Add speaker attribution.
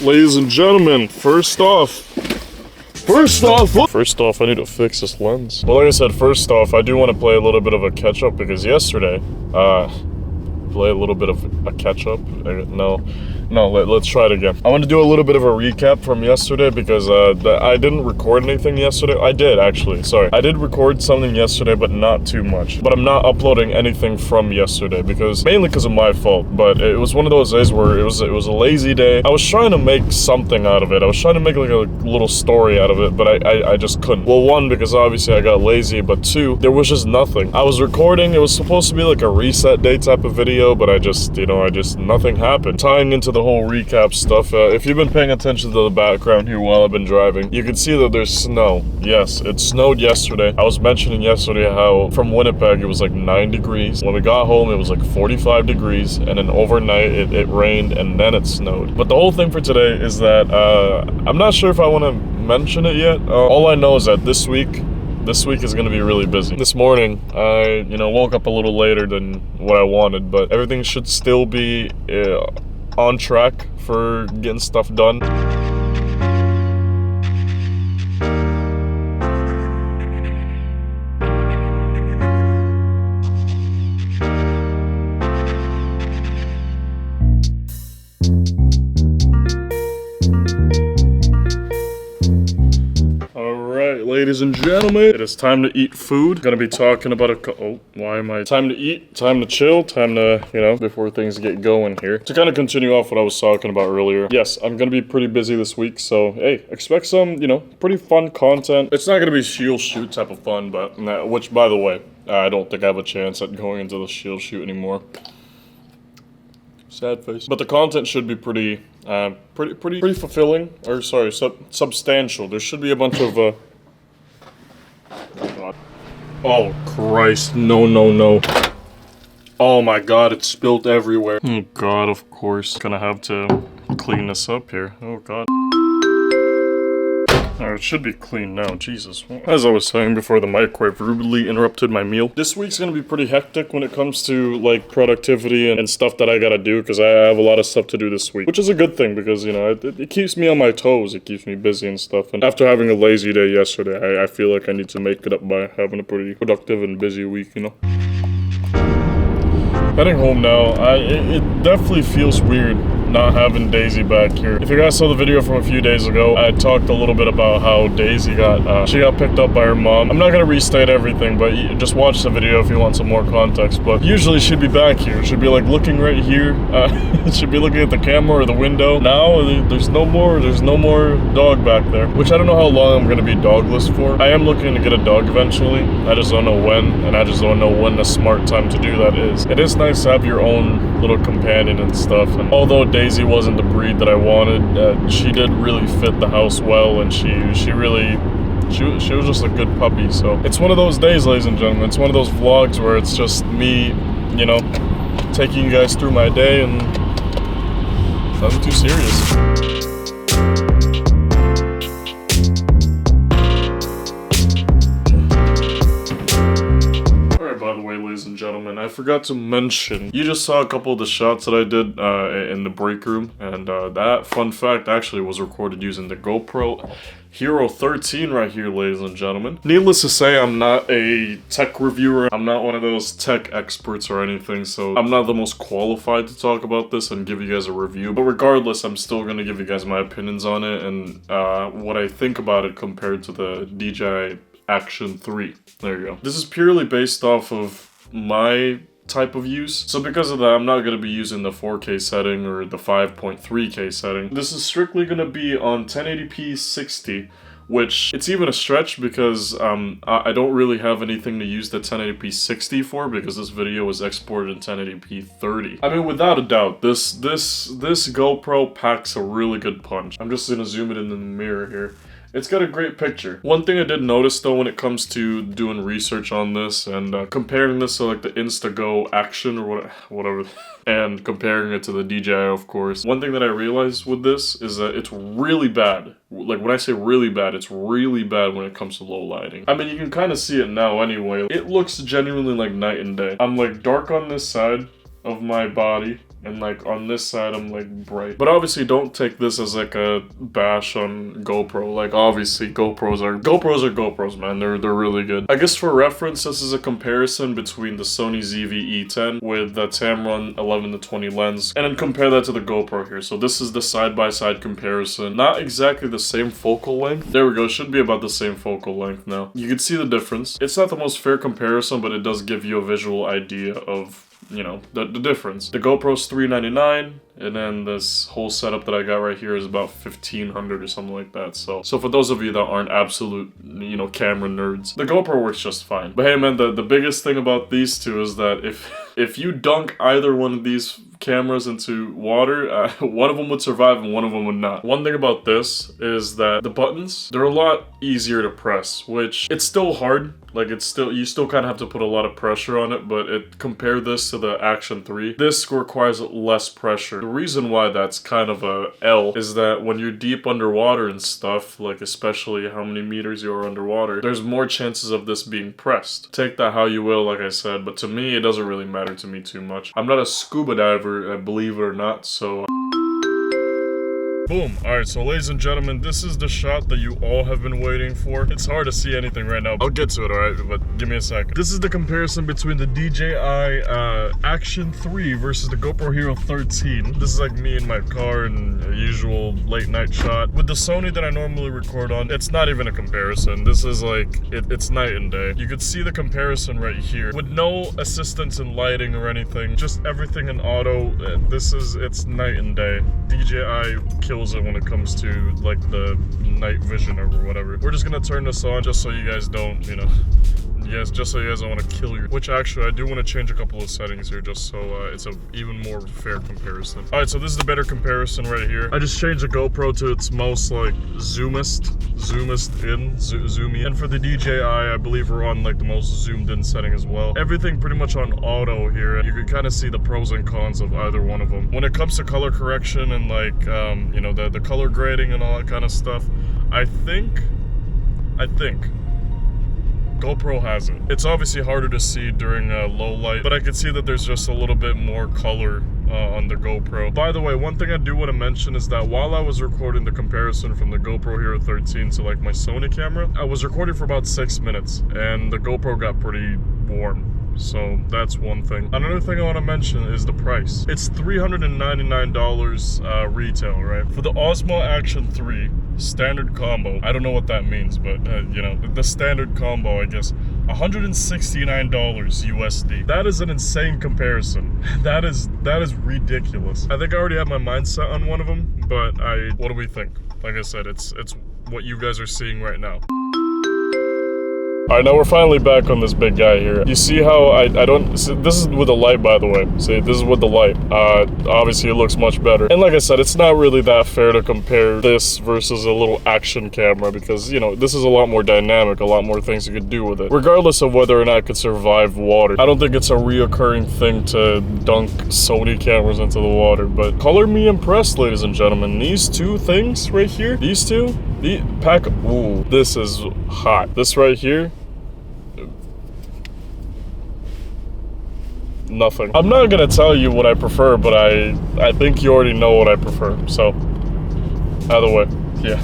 Speaker 1: Ladies and gentlemen, first off, I need to fix this lens. Well, like I said, first off, I do want to play a little bit of a catch-up because yesterday, let's try it again. I want to do a little bit of a recap from yesterday because I didn't record anything yesterday. I did, actually, sorry. I did record something yesterday, but not too much. But I'm not uploading anything from yesterday mainly because of my fault. But it was one of those days where it was a lazy day. I was trying to make something out of it. I was trying to make like a little story out of it, but I just couldn't. Well, one, because obviously I got lazy, but two, there was just nothing. I was recording, it was supposed to be like a reset day type of video, but nothing happened. Tying into the whole recap stuff, if you've been paying attention to the background here while I've been driving, you can see that there's snow. Yes, it snowed yesterday. I was mentioning yesterday how from Winnipeg it was like 9 degrees. When we got home it was like 45 degrees, and then overnight it rained and then it snowed. But the whole thing for today is that I'm not sure if I want to mention it yet. All I know is that this week is going to be really busy. This morning, I, woke up a little later than what I wanted, but everything should still be on track for getting stuff done. Ladies and gentlemen, it is time to eat food. Gonna be talking about time to eat, time to chill, time to, before things get going here. To kind of continue off what I was talking about earlier. Yes, I'm gonna be pretty busy this week, so hey, expect some, pretty fun content. It's not gonna be shield shoot type of fun, but, which by the way, I don't think I have a chance at going into the shield shoot anymore. Sad face. But the content should be pretty fulfilling, or sorry, substantial. There should be a bunch of, oh Christ, no. Oh my God, it's spilled everywhere. Oh God, of course. Gonna have to clean this up here. Oh God. It should be clean now, Jesus. As I was saying before the microwave rudely interrupted my meal, this week's gonna be pretty hectic when it comes to, like, productivity and stuff that I gotta do, because I have a lot of stuff to do this week. Which is a good thing, because, it keeps me on my toes, it keeps me busy and stuff. And after having a lazy day yesterday, I feel like I need to make it up by having a pretty productive and busy week, Heading home now, it definitely feels weird not having Daisy back here. If you guys saw the video from a few days ago, I talked a little bit about how Daisy got picked up by her mom. I'm not gonna restate everything, but just watch the video if you want some more context. But usually she'd be back here. She'd be like looking right here. She'd be looking at the camera or the window. Now there's no more dog back there, which I don't know how long I'm gonna be dogless for. I am looking to get a dog eventually. I just don't know when, and I just don't know when the smart time to do that is. It is nice to have your own little companion and stuff, and although Daisy wasn't the breed that I wanted, she did really fit the house well, and she was just a good puppy. So it's one of those days, ladies and gentlemen, it's one of those vlogs where it's just me, taking you guys through my day, and it's nothing too serious. Ladies and gentlemen, I forgot to mention, you just saw a couple of the shots that I did in the break room, and that, fun fact, actually was recorded using the GoPro HERO13 right here, ladies and gentlemen. Needless to say, I'm not a tech reviewer. I'm not one of those tech experts or anything, so I'm not the most qualified to talk about this and give you guys a review. But regardless, I'm still going to give you guys my opinions on it and what I think about it compared to the DJI Action 3. There you go. This is purely based off of my type of use. So because of that, I'm not going to be using the 4K setting or the 5.3K setting. This is strictly going to be on 1080p 60, which it's even a stretch because I don't really have anything to use the 1080p 60 for, because this video was exported in 1080p 30. I mean, without a doubt, this GoPro packs a really good punch. I'm just going to zoom it in the mirror here. It's got a great picture. One thing I did notice though when it comes to doing research on this and comparing this to like the Go Action or whatever, and comparing it to the DJI, of course, one thing that I realized with this is that it's really bad. Like when I say really bad, it's really bad when it comes to low lighting. I mean, you can kind of see it now anyway. It looks genuinely like night and day. I'm like dark on this side of my body, and like on this side I'm like bright. But obviously don't take this as like a bash on GoPro. Like obviously GoPros are GoPros, man. They're really good. I guess for reference, this is a comparison between the Sony ZV-E10 with the Tamron 11-20 lens, and then compare that to the GoPro here. So this is the side-by-side comparison. Not exactly the same focal length. There we go. Should be about the same focal length now. You can see the difference. It's not the most fair comparison, but it does give you a visual idea of, you know, the difference. The GoPro's $399, and then this whole setup that I got right here is about $1,500 or something like that. So for those of you that aren't absolute, you know, camera nerds, the GoPro works just fine. But hey man, the biggest thing about these two is that if you dunk either one of these cameras into water, one of them would survive and one of them would not. One thing about this is that the buttons, they're a lot easier to press, which it's still hard. Like you still kind of have to put a lot of pressure on it, but compare this to the Action 3. This requires less pressure. The reason why that's kind of a L is that when you're deep underwater and stuff, like especially how many meters you are underwater, there's more chances of this being pressed. Take that how you will, like I said, but to me, it doesn't really matter to me too much. I'm not a scuba diver, believe it or not, so... Boom. Alright, so ladies and gentlemen, this is the shot that you all have been waiting for. It's hard to see anything right now. I'll get to it, alright? But give me a second. This is the comparison between the DJI Action 3 versus the GoPro HERO13. This is like me in my car and a usual late night shot. With the Sony that I normally record on, it's not even a comparison. This is like, it's night and day. You could see the comparison right here. With no assistance in lighting or anything, just everything in auto, it's night and day. DJI kills it when it comes to like the night vision or whatever. We're just gonna turn this on just so you guys don't, you know, yes, just so you guys don't want to kill your... Which actually, I do want to change a couple of settings here just so it's a even more fair comparison. Alright, so this is the better comparison right here. I just changed the GoPro to its most like zoom in. And for the DJI, I believe we're on like the most zoomed in setting as well. Everything pretty much on auto here. You can kind of see the pros and cons of either one of them. When it comes to color correction and like, you know, the color grading and all that kind of stuff, I think GoPro has it. It's obviously harder to see during low light, but I could see that there's just a little bit more color on the GoPro. By the way, one thing I do want to mention is that while I was recording the comparison from the GoPro HERO13 to like my Sony camera, I was recording for about 6 minutes and the GoPro got pretty warm. So that's one thing. Another thing I want to mention is the price. It's $399 retail, right? For the Osmo Action 3 standard combo, I don't know what that means, but you know, the standard combo, I guess, $169 USD. That is an insane comparison. That is ridiculous. I think I already have my mindset on one of them, but what do we think? Like I said, it's what you guys are seeing right now. Alright, now we're finally back on this big guy here. You see how I don't... See, this is with the light, by the way. See, this is with the light. Obviously, it looks much better. And like I said, it's not really that fair to compare this versus a little action camera because, you know, this is a lot more dynamic, a lot more things you could do with it. Regardless of whether or not it could survive water. I don't think it's a reoccurring thing to dunk Sony cameras into the water, but color me impressed, ladies and gentlemen. These two things right here, these two, ooh, this is hot. This right here, nothing. I'm not gonna tell you what I prefer, but I think you already know what I prefer. So, either way, yeah.